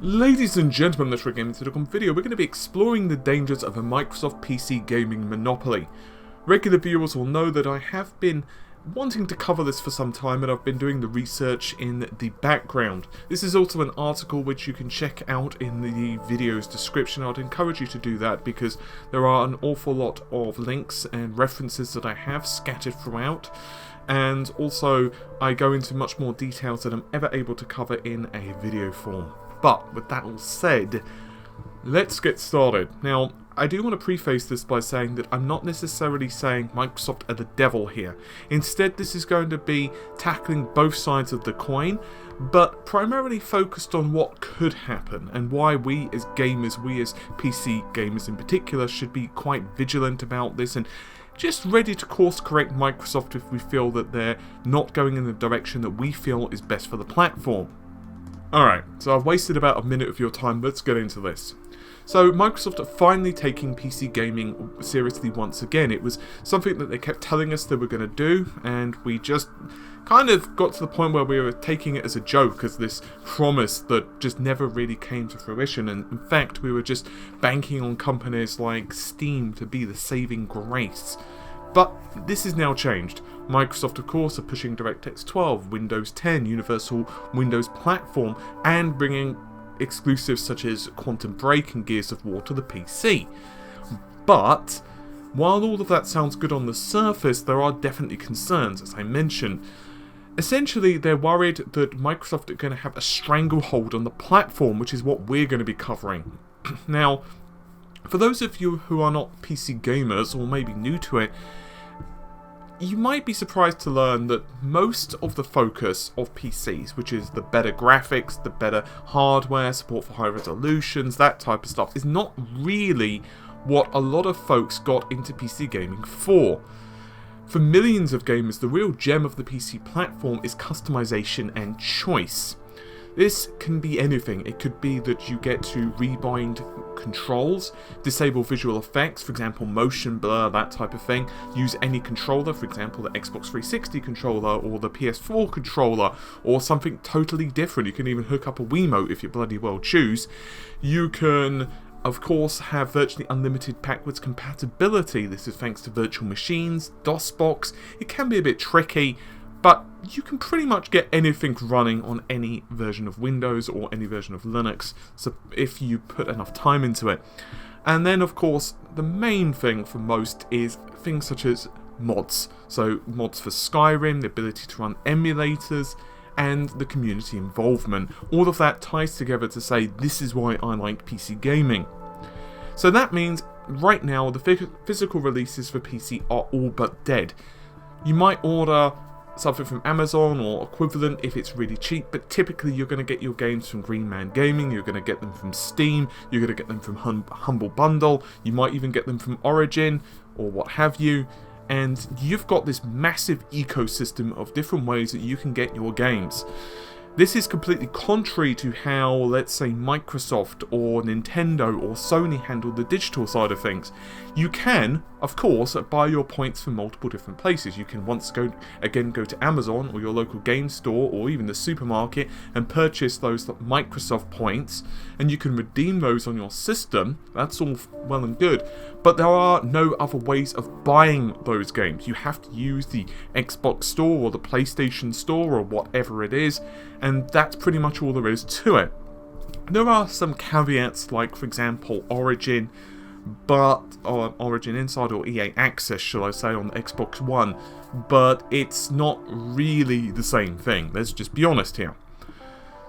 Ladies and gentlemen, this Gaming video, we're going to be exploring the dangers of a Microsoft PC gaming monopoly. Regular viewers will know that I have been wanting to cover this for some time, and I've been doing the research in the background. This is also an article which you can check out in the video's description. I'd encourage you to do that because there are an awful lot of links and references that I have scattered throughout. And also, I go into much more details than I'm ever able to cover in a video form. But with that all said, let's get started. Now, I do want to preface this by saying that I'm not necessarily saying Microsoft are the devil here. Instead, this is going to be tackling both sides of the coin, but primarily focused on what could happen and why we as gamers, we as PC gamers in particular, should be quite vigilant about this and just ready to course correct Microsoft if we feel that they're not going in the direction that we feel is best for the platform. Alright, so I've wasted about a minute of your time, let's get into this. So Microsoft are finally taking PC gaming seriously once again. It was something that they kept telling us they were going to do, and we just kind of got to the point where we were taking it as a joke, as this promise that just never really came to fruition, and in fact we were just banking on companies like Steam to be the saving grace. But this has now changed. Microsoft, of course, are pushing DirectX 12, Windows 10, Universal Windows Platform, and bringing exclusives such as Quantum Break and Gears of War to the PC. But while all of that sounds good on the surface, there are definitely concerns, as I mentioned. Essentially, they're worried that Microsoft are going to have a stranglehold on the platform, which is what we're going to be covering. Now, for those of you who are not PC gamers, or maybe new to it, you might be surprised to learn that most of the focus of PCs, which is the better graphics, the better hardware, support for high resolutions, that type of stuff, is not really what a lot of folks got into PC gaming for. For millions of gamers, the real gem of the PC platform is customization and choice. This can be anything. It could be that you get to rebind controls, disable visual effects, for example motion blur, that type of thing, use any controller, for example the Xbox 360 controller or the PS4 controller, or something totally different. You can even hook up a Wiimote if you bloody well choose. You can, of course, have virtually unlimited backwards compatibility. This is thanks to virtual machines, DOSBox. It can be a bit tricky, but you can pretty much get anything running on any version of Windows or any version of Linux, so if you put enough time into it. And then, of course, the main thing for most is things such as mods. So mods for Skyrim, the ability to run emulators, and the community involvement. All of that ties together to say, this is why I like PC gaming. So that means, right now, the physical releases for PC are all but dead. You might order something from Amazon or equivalent if it's really cheap, but typically you're going to get your games from Green Man Gaming, you're going to get them from Steam, you're going to get them from Humble Bundle, you might even get them from Origin or what have you, and you've got this massive ecosystem of different ways that you can get your games. This is completely contrary to how, let's say, Microsoft or Nintendo or Sony handle the digital side of things. You can, of course, buy your points from multiple different places. You can go to Amazon or your local game store or even the supermarket and purchase those Microsoft points, and you can redeem those on your system. That's all well and good, but there are no other ways of buying those games. You have to use the Xbox store or the PlayStation store or whatever it is, and that's pretty much all there is to it. There are some caveats, like, for example, Origin Inside or EA Access, shall I say, on the Xbox One, but it's not really the same thing. Let's just be honest here.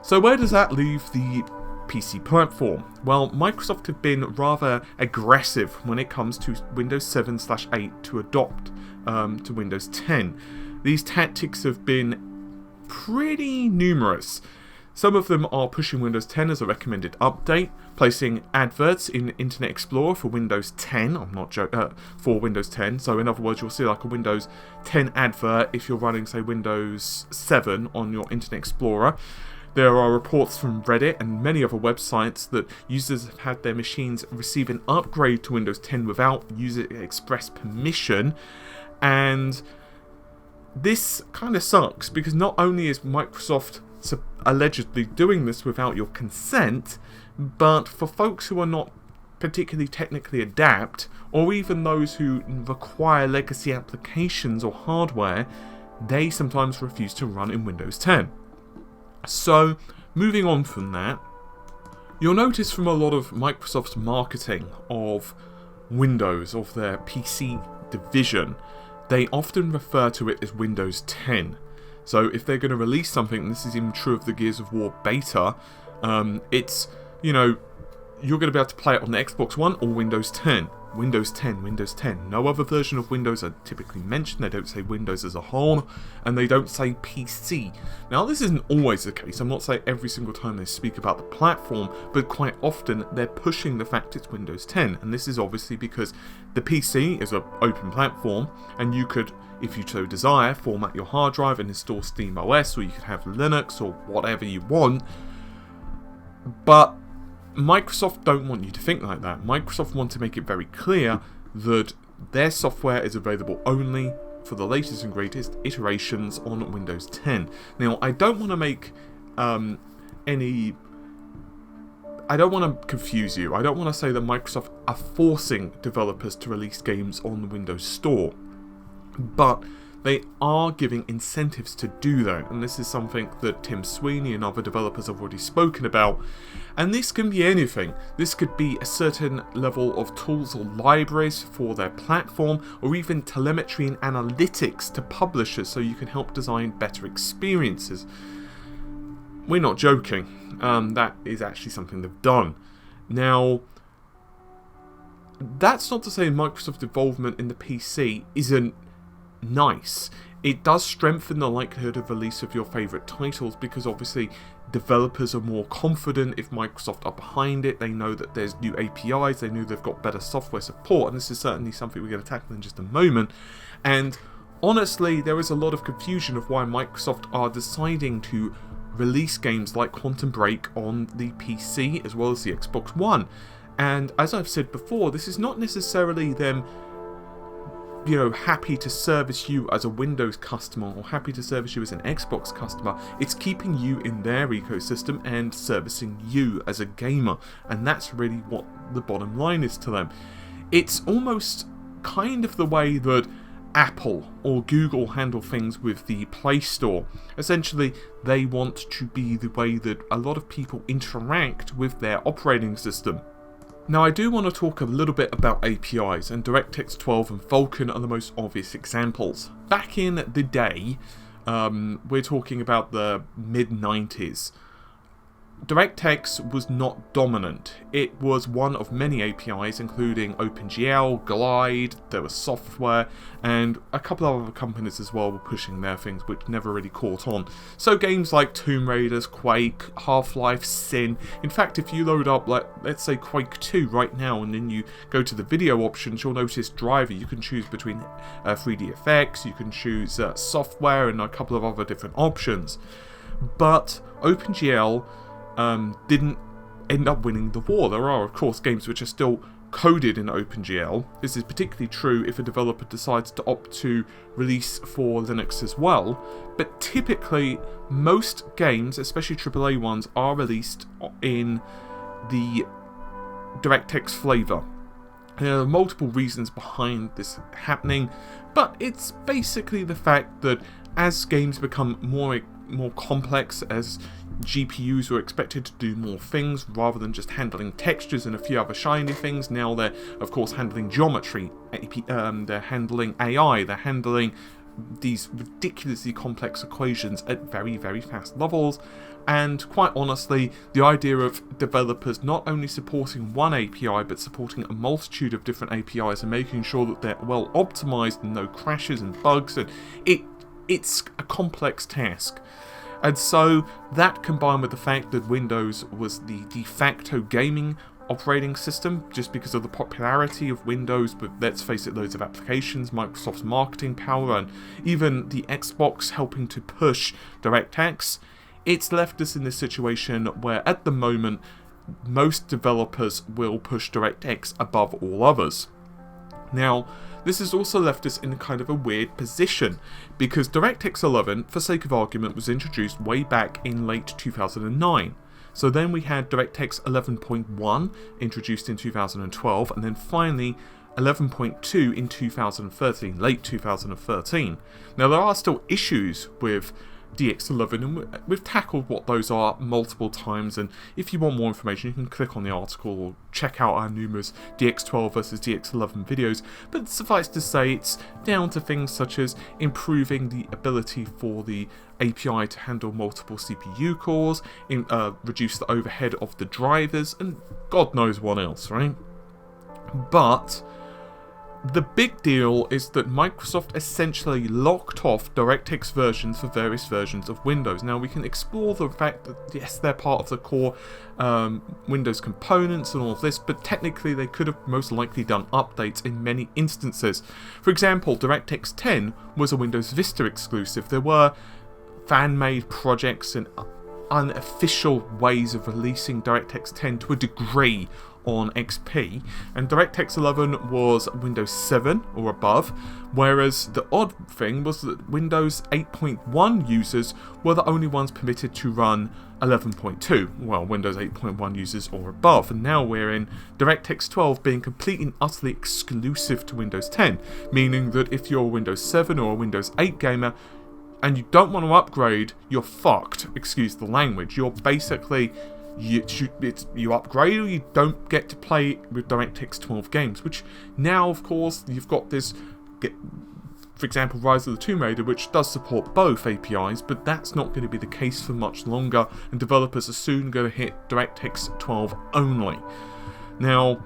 So where does that leave the PC platform? Well, Microsoft have been rather aggressive when it comes to Windows 7/8 to adopt to Windows 10. These tactics have been pretty numerous. Some of them are pushing Windows 10 as a recommended update, placing adverts in Internet Explorer for Windows 10. For Windows 10. So in other words, you'll see like a Windows 10 advert if you're running, say, Windows 7 on your Internet Explorer. There are reports from Reddit and many other websites that users have had their machines receive an upgrade to Windows 10 without user express permission, and this kind of sucks because not only is Microsoft allegedly doing this without your consent, but for folks who are not particularly technically adept, or even those who require legacy applications or hardware, they sometimes refuse to run in Windows 10. So, moving on from that, you'll notice from a lot of Microsoft's marketing of Windows, of their PC division, they often refer to it as Windows 10. So if they're going to release something, and this is even true of the Gears of War beta, it's, you know, you're going to be able to play it on the Xbox One or Windows 10. Windows 10, Windows 10. No other version of Windows are typically mentioned. They don't say Windows as a whole, and they don't say PC. Now, this isn't always the case. I'm not saying every single time they speak about the platform, but quite often they're pushing the fact it's Windows 10. And this is obviously because the PC is an open platform, and you could, if you so desire, format your hard drive and install SteamOS, or you could have Linux or whatever you want. But Microsoft don't want you to think like that. Microsoft want to make it very clear that their software is available only for the latest and greatest iterations on Windows 10. Now, I don't want to make I don't want to confuse you. I don't want to say that Microsoft are forcing developers to release games on the Windows Store, but they are giving incentives to do that, and this is something that Tim Sweeney and other developers have already spoken about. And this can be anything. This could be a certain level of tools or libraries for their platform, or even telemetry and analytics to publishers so you can help design better experiences. We're not joking. That is actually something they've done. Now, that's not to say Microsoft's involvement in the PC isn't nice. It does strengthen the likelihood of release of your favourite titles, because obviously developers are more confident if Microsoft are behind it. They know that there's new APIs, they know they've got better software support, and this is certainly something we're going to tackle in just a moment. And honestly, there is a lot of confusion of why Microsoft are deciding to release games like Quantum Break on the PC as well as the Xbox One. And as I've said before, this is not necessarily them, you know, happy to service you as a Windows customer or happy to service you as an Xbox customer. It's keeping you in their ecosystem and servicing you as a gamer, and that's really what the bottom line is to them. It's almost kind of the way that Apple or Google handle things with the Play Store. Essentially, they want to be the way that a lot of people interact with their operating system. Now, I do want to talk a little bit about APIs, and DirectX 12 and Vulcan are the most obvious examples. Back in the day, we're talking about the mid-90s, DirectX was not dominant. It was one of many APIs, including OpenGL, Glide, there was software, and a couple of other companies as well were pushing their things, which never really caught on. So games like Tomb Raiders, Quake, Half-Life, Sin. In fact, if you load up, let's say Quake 2 right now, and then you go to the video options, you'll notice driver. You can choose between 3D effects, you can choose software, and a couple of other different options. But OpenGL didn't end up winning the war. There are, of course, games which are still coded in OpenGL. This is particularly true if a developer decides to opt to release for Linux as well. But typically, most games, especially AAA ones, are released in the DirectX flavor. There are multiple reasons behind this happening, but it's basically the fact that as games become more complex, as GPUs were expected to do more things rather than just handling textures and a few other shiny things. Now they're, of course, handling geometry, they're handling AI, they're handling these ridiculously complex equations at very, very fast levels. And quite honestly, the idea of developers not only supporting one API but supporting a multitude of different APIs and making sure that they're well optimized and no crashes and bugs, and it's a complex task. And so that, combined with the fact that Windows was the de facto gaming operating system, just because of the popularity of Windows, but let's face it, loads of applications, Microsoft's marketing power, and even the Xbox helping to push DirectX, it's left us in this situation where at the moment most developers will push DirectX above all others. Now, this has also left us in kind of a weird position, because DirectX 11, for sake of argument, was introduced way back in late 2009. So then we had DirectX 11.1 introduced in 2012, and then finally 11.2 in 2013, late 2013. Now there are still issues with DX11, and we've tackled what those are multiple times, and if you want more information you can click on the article or check out our numerous DX12 versus DX11 videos, but suffice to say it's down to things such as improving the ability for the API to handle multiple CPU cores, reduce the overhead of the drivers, and God knows what else, right? But the big deal is that Microsoft essentially locked off DirectX versions for various versions of Windows. Now we can explore the fact that yes, they're part of the core Windows components and all of this, but technically they could have most likely done updates in many instances. For example, DirectX 10 was a Windows Vista exclusive. There were fan-made projects and unofficial ways of releasing DirectX 10 to a degree on XP, and DirectX 11 was Windows 7 or above, whereas the odd thing was that Windows 8.1 users were the only ones permitted to run 11.2, well, Windows 8.1 users or above, and now we're in DirectX 12 being completely and utterly exclusive to Windows 10, meaning that if you're a Windows 7 or a Windows 8 gamer, and you don't want to upgrade, you're fucked, excuse the language. You're basically, you upgrade or you don't get to play with DirectX 12 games, which now of course you've got this, for example Rise of the Tomb Raider, which does support both APIs, but that's not going to be the case for much longer, and developers are soon going to hit DirectX 12 only. Now,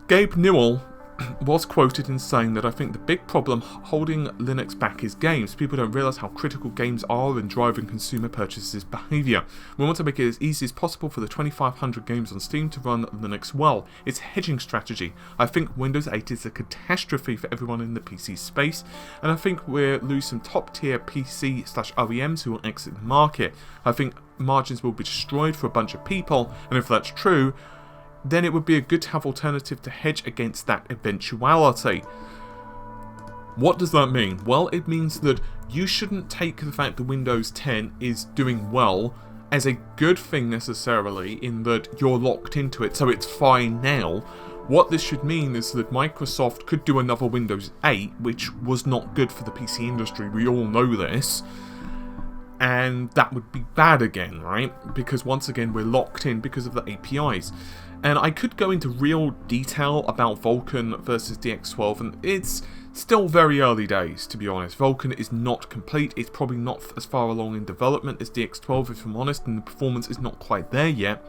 Gabe Newell was quoted in saying that I think the big problem holding Linux back is games. People don't realise how critical games are in driving consumer purchases behaviour. We want to make it as easy as possible for the 2,500 games on Steam to run Linux well. It's a hedging strategy. I think Windows 8 is a catastrophe for everyone in the PC space, and I think we'll lose some top tier PC/OEMs who will exit the market. I think margins will be destroyed for a bunch of people, and if that's true, then it would be a good to have alternative to hedge against that eventuality. What does that mean? Well, it means that you shouldn't take the fact that Windows 10 is doing well as a good thing necessarily, in that you're locked into it, so it's fine now. What this should mean is that Microsoft could do another Windows 8, which was not good for the PC industry, we all know this, and that would be bad again, right? Because once again we're locked in because of the APIs. And I could go into real detail about Vulcan versus DX12, and it's still very early days, to be honest. Vulcan is not complete, it's probably not as far along in development as DX12 if I'm honest, and the performance is not quite there yet.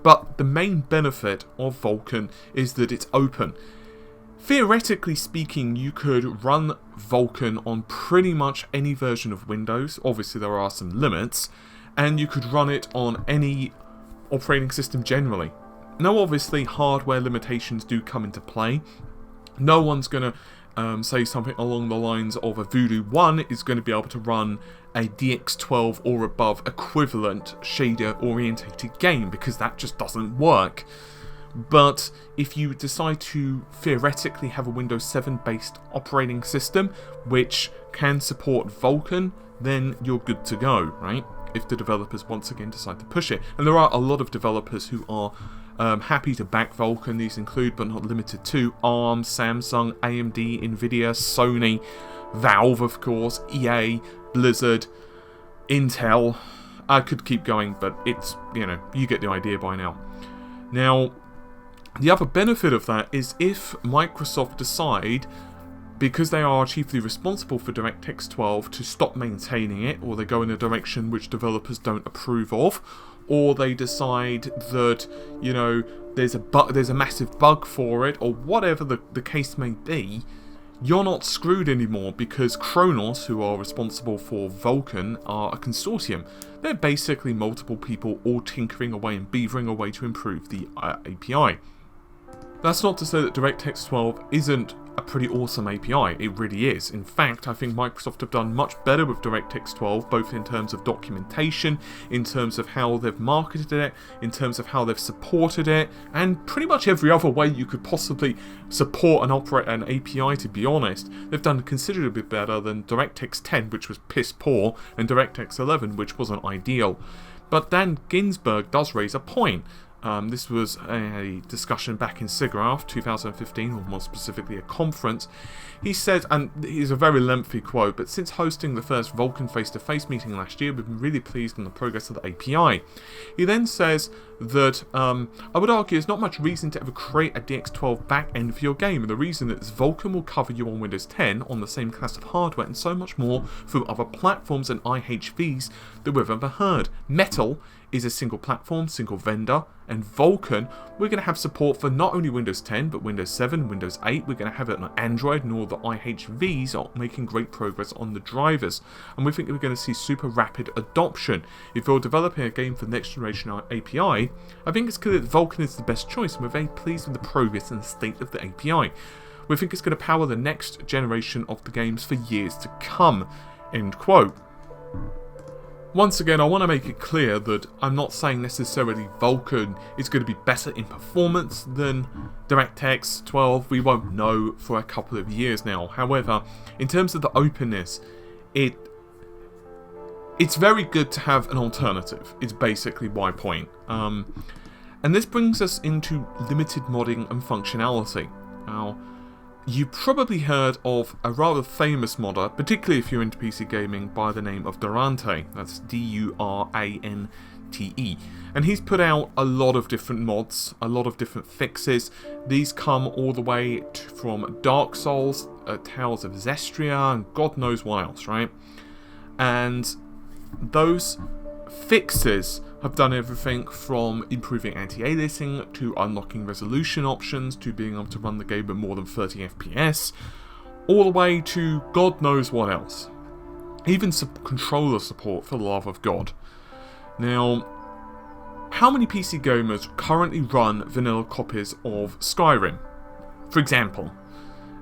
But the main benefit of Vulcan is that it's open. Theoretically speaking, you could run Vulcan on pretty much any version of Windows, obviously there are some limits, and you could run it on any operating system generally. Now obviously hardware limitations do come into play. No one's going to say something along the lines of a Voodoo 1 is going to be able to run a DX12 or above equivalent shader orientated game, because that just doesn't work. But if you decide to theoretically have a Windows 7 based operating system which can support Vulcan, then you're good to go, right? If the developers once again decide to push it. And there are a lot of developers who are happy to back Vulcan. These include, but not limited to, ARM, Samsung, AMD, Nvidia, Sony, Valve of course, EA, Blizzard, Intel. I could keep going, but it's, you know, you get the idea by now. Now, the other benefit of that is if Microsoft decide, because they are chiefly responsible for DirectX 12, to stop maintaining it, or they go in a direction which developers don't approve of, or they decide that, you know, there's a massive bug for it, or whatever the case may be, you're not screwed anymore, because Kronos, who are responsible for Vulcan, are a consortium. They're basically multiple people all tinkering away and beavering away to improve the API. That's not to say that DirectX 12 isn't a pretty awesome API. It really is. In fact, I think Microsoft have done much better with DirectX 12, both in terms of documentation, in terms of how they've marketed it, in terms of how they've supported it, and pretty much every other way you could possibly support and operate an API, to be honest. They've done considerably better than DirectX 10, which was piss poor, and DirectX 11, which wasn't ideal. But Dan Ginsberg does raise a point. This was a discussion back in SIGGRAPH 2015, or more specifically a conference. He said, and it's a very lengthy quote, but since hosting the first Vulcan face-to-face meeting last year, we've been really pleased on the progress of the API. He then says that, I would argue there's not much reason to ever create a DX12 backend for your game, and the reason is Vulcan will cover you on Windows 10 on the same class of hardware and so much more from other platforms and IHVs that we've ever heard. Metal is a single platform, single vendor, and Vulcan, we're going to have support for not only Windows 10, but Windows 7, Windows 8, we're going to have it on Android, and all the IHVs are making great progress on the drivers, and we think we're going to see super rapid adoption. If you're developing a game for next generation API, I think it's clear that Vulcan is the best choice, and we're very pleased with the progress and the state of the API. We think it's going to power the next generation of the games for years to come. End quote. Once again, I want to make it clear that I'm not saying necessarily Vulcan is going to be better in performance than DirectX 12. We won't know for a couple of years now. However, in terms of the openness, it's very good to have an alternative. It's basically my point. And this brings us into limited modding and functionality. Now, you've probably heard of a rather famous modder, particularly if you're into PC gaming, by the name of Durante. That's D-U-R-A-N-T-E. And he's put out a lot of different mods, a lot of different fixes. These come all the way from Dark Souls, Tales of Zestria, and God knows what else, right? And those fixes have done everything from improving anti-aliasing to unlocking resolution options to being able to run the game at more than 30 FPS, all the way to God knows what else. Even controller support, for the love of God. Now, how many PC gamers currently run vanilla copies of Skyrim, for example?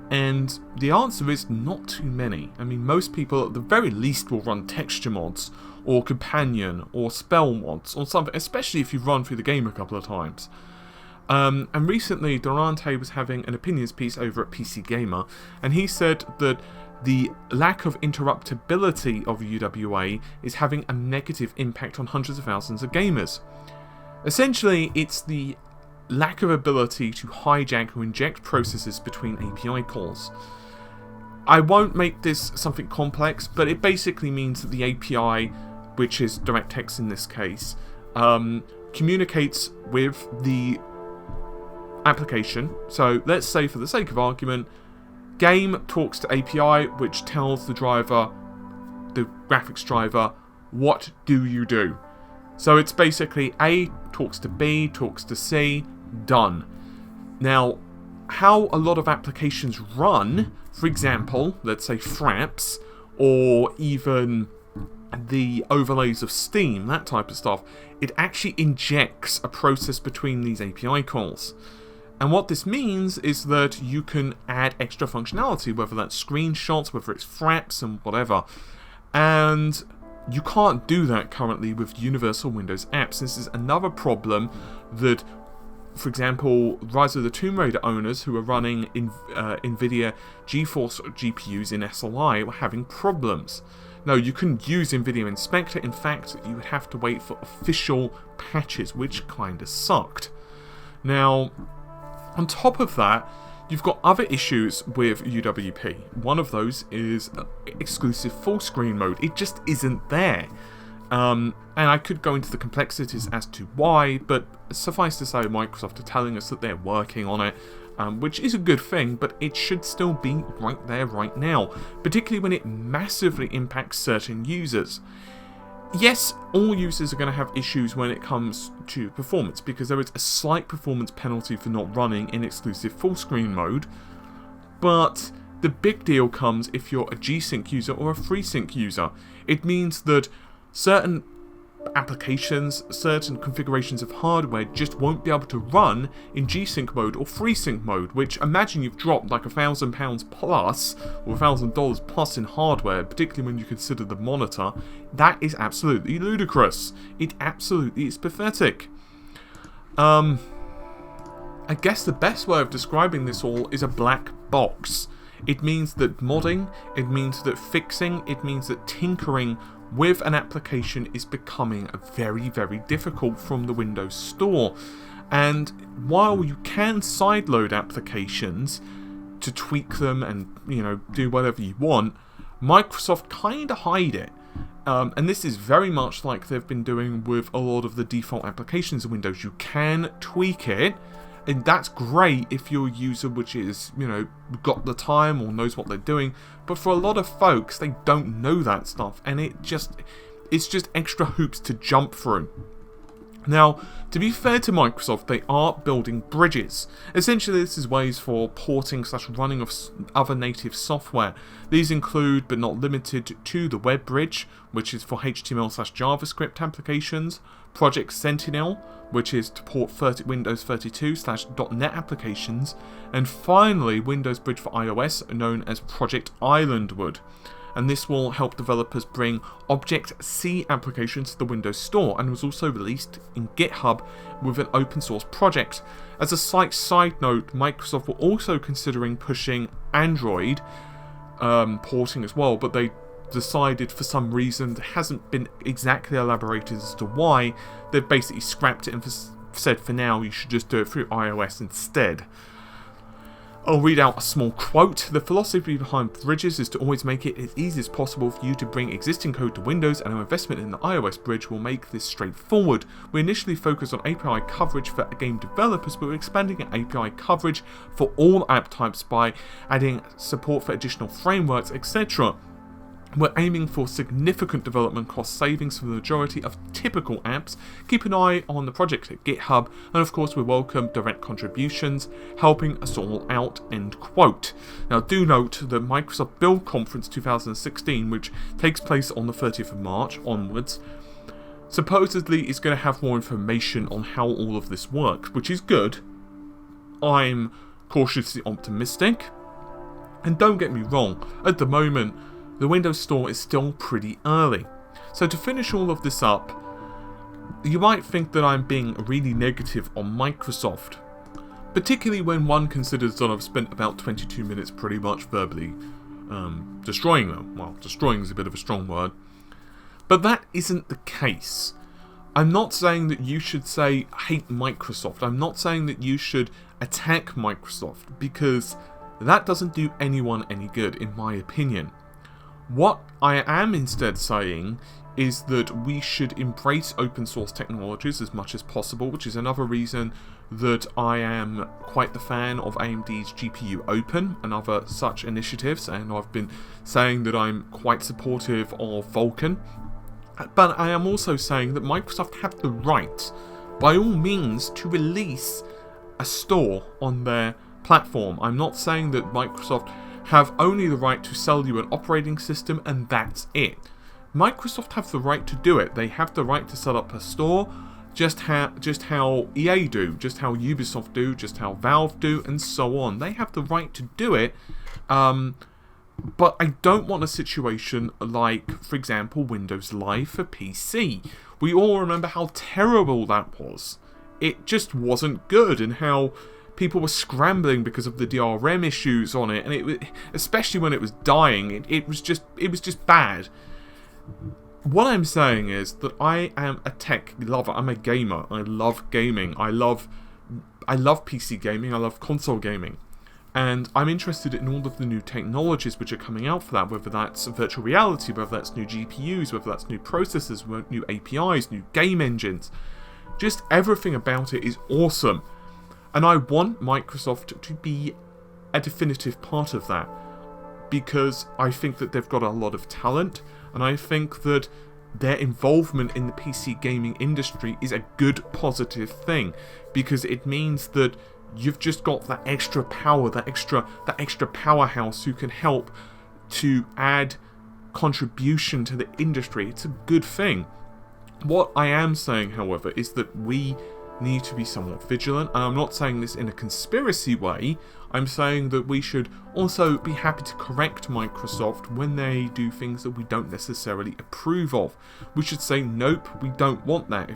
And the answer is not too many. I mean, most people at the very least will run texture mods, or companion, or spell mods, or something, especially if you've run through the game a couple of times. And recently, Durante was having an opinions piece over at PC Gamer, and he said that the lack of interruptibility of UWA is having a negative impact on hundreds of thousands of gamers. Essentially, it's the lack of ability to hijack or inject processes between API calls. I won't make this something complex, but it basically means that the API, which is DirectX in this case, communicates with the application. So let's say, for the sake of argument, game talks to API, which tells the driver, the graphics driver, what do you do? So it's basically A talks to B, talks to C, done. Now, how a lot of applications run, for example, let's say Fraps, or even the overlays of Steam, that type of stuff, it actually injects a process between these API calls. And what this means is that you can add extra functionality, whether that's screenshots, whether it's Fraps and whatever. And you can't do that currently with Universal Windows apps. This is another problem that, for example, Rise of the Tomb Raider owners who are running NVIDIA GeForce GPUs in SLI were having problems. No, you couldn't use NVIDIA Inspector. In fact, you would have to wait for official patches, which kinda sucked. Now, on top of that, you've got other issues with UWP. One of those is exclusive full screen mode. It just isn't there. And I could go into the complexities as to why, but suffice to say, Microsoft are telling us that they're working on it, which is a good thing, but it should still be right there right now, particularly when it massively impacts certain users. Yes, all users are going to have issues when it comes to performance, because there is a slight performance penalty for not running in exclusive full screen mode, but the big deal comes if you're a G-Sync user or a FreeSync user. It means that certain applications, certain configurations of hardware just won't be able to run in G-Sync mode or FreeSync mode, which imagine you've dropped like £1,000 plus or $1,000 plus in hardware, particularly when you consider the monitor. That is absolutely ludicrous. It absolutely is pathetic. I guess the best way of describing this all is a black box. It means that modding, it means that fixing, it means that tinkering with an application is becoming very, very difficult from the Windows Store. And while you can sideload applications to tweak them and, do whatever you want, Microsoft kind of hide it. And this is very much like they've been doing with a lot of the default applications in Windows. You can tweak it, and that's great if you're a user which is, got the time or knows what they're doing. But for a lot of folks, they don't know that stuff, and it's just extra hoops to jump through. Now, to be fair to Microsoft, they are building bridges. Essentially, this is ways for porting / running of other native software. These include, but not limited to, the Web Bridge, which is for HTML / JavaScript applications, Project Sentinel, which is to port Windows 32 / .NET applications, and finally, Windows Bridge for iOS, known as Project Islandwood. And this will help developers bring Object-C applications to the Windows Store, and was also released in GitHub with an open source project. As a slight side note, Microsoft were also considering pushing Android porting as well, but they decided for some reason, that hasn't been exactly elaborated as to why, they've basically scrapped it and said for now you should just do it through iOS instead. I'll read out a small quote. The philosophy behind bridges is to always make it as easy as possible for you to bring existing code to Windows, and our investment in the iOS bridge will make this straightforward. We initially focused on API coverage for game developers, but we're expanding API coverage for all app types by adding support for additional frameworks, etc. We're aiming for significant development cost savings for the majority of typical apps. Keep an eye on the project at GitHub, and of course we welcome direct contributions, helping us all out, end quote. Now do note that Microsoft Build Conference 2016, which takes place on the 30th of March onwards, supposedly is going to have more information on how all of this works, which is good. I'm cautiously optimistic, and don't get me wrong, at the moment the Windows Store is still pretty early. So to finish all of this up, you might think that I'm being really negative on Microsoft, particularly when one considers that I've spent about 22 minutes pretty much verbally destroying them. Well, destroying is a bit of a strong word. But that isn't the case. I'm not saying that you should say hate Microsoft. I'm not saying that you should attack Microsoft, because that doesn't do anyone any good, in my opinion. What I am instead saying is that we should embrace open source technologies as much as possible, which is another reason that I am quite the fan of AMD's GPU Open and other such initiatives, and I've been saying that I'm quite supportive of Vulcan. But I am also saying that Microsoft have the right, by all means, to release a store on their platform. I'm not saying that Microsoft have only the right to sell you an operating system and that's it. Microsoft have the right to do it. They have the right to set up a store, just how EA do, just how Ubisoft do, just how Valve do, and so on. They have the right to do it, but I don't want a situation like, for example, Windows Live for PC. We all remember how terrible that was. It just wasn't good, and how people were scrambling because of the DRM issues on it, and it, especially when it was dying, it was just bad. What I'm saying is that I am a tech lover. I'm a gamer. I love gaming. I love PC gaming. I love console gaming, and I'm interested in all of the new technologies which are coming out for that. Whether that's virtual reality, whether that's new GPUs, whether that's new processors, new APIs, new game engines. Just everything about it is awesome. And I want Microsoft to be a definitive part of that, because I think that they've got a lot of talent, and I think that their involvement in the PC gaming industry is a good, positive thing, because it means that you've just got that extra power, that extra powerhouse who can help to add contribution to the industry. It's a good thing. What I am saying, however, is that we need to be somewhat vigilant, and I'm not saying this in a conspiracy way. I'm saying that we should also be happy to correct Microsoft when they do things that we don't necessarily approve of. We should say, nope, we don't want that.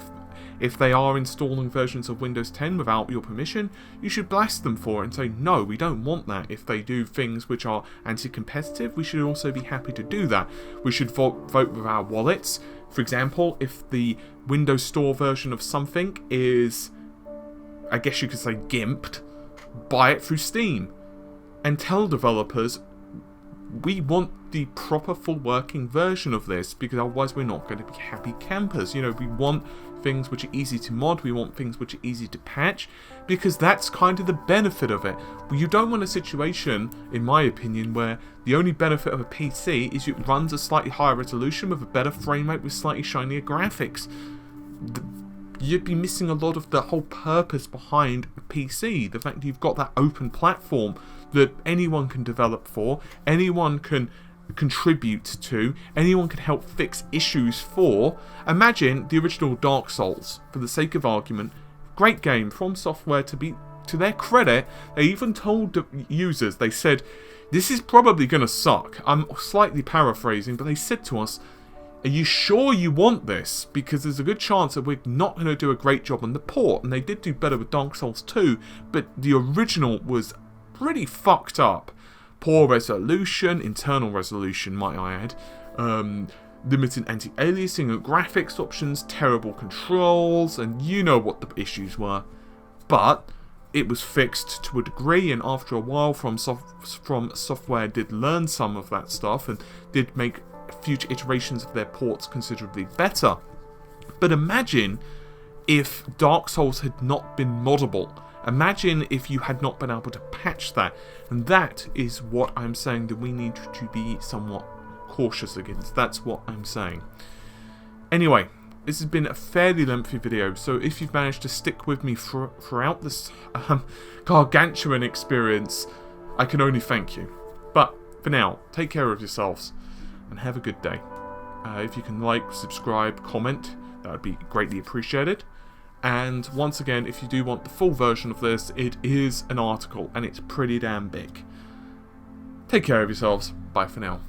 If they are installing versions of Windows 10 without your permission, you should blast them for it and say, no, we don't want that. If they do things which are anti-competitive, we should also be happy to do that. We should vote with our wallets. For example, if the Windows Store version of something is, I guess you could say, gimped, buy it through Steam and tell developers, we want the proper full working version of this, because otherwise we're not going to be happy campers. You know, we want things which are easy to mod, we want things which are easy to patch, because that's kind of the benefit of it. You don't want a situation, in my opinion, where the only benefit of a PC is it runs a slightly higher resolution with a better frame rate with slightly shinier graphics. You'd be missing a lot of the whole purpose behind a PC. The fact that you've got that open platform that anyone can develop for, anyone can contribute to, anyone can help fix issues for. Imagine the original Dark Souls, for the sake of argument. Great game from Software. To their credit, they even told the users, they said, this is probably going to suck. I'm slightly paraphrasing, but they said to us, are you sure you want this? Because there's a good chance that we're not going to do a great job on the port. And they did do better with Dark Souls 2, but the original was pretty fucked up. Poor resolution, internal resolution might I add, limited anti-aliasing and graphics options, terrible controls, and you know what the issues were. But it was fixed to a degree, and after a while from Software did learn some of that stuff and did make future iterations of their ports considerably better. But imagine if Dark Souls had not been moddable. Imagine if you had not been able to patch that. And that is what I'm saying that we need to be somewhat cautious against. That's what I'm saying. Anyway, this has been a fairly lengthy video, so if you've managed to stick with me throughout this gargantuan experience, I can only thank you. But for now, take care of yourselves and have a good day. If you can like, subscribe, comment, that would be greatly appreciated. And once again, if you do want the full version of this, it is an article and it's pretty damn big. Take care of yourselves. Bye for now.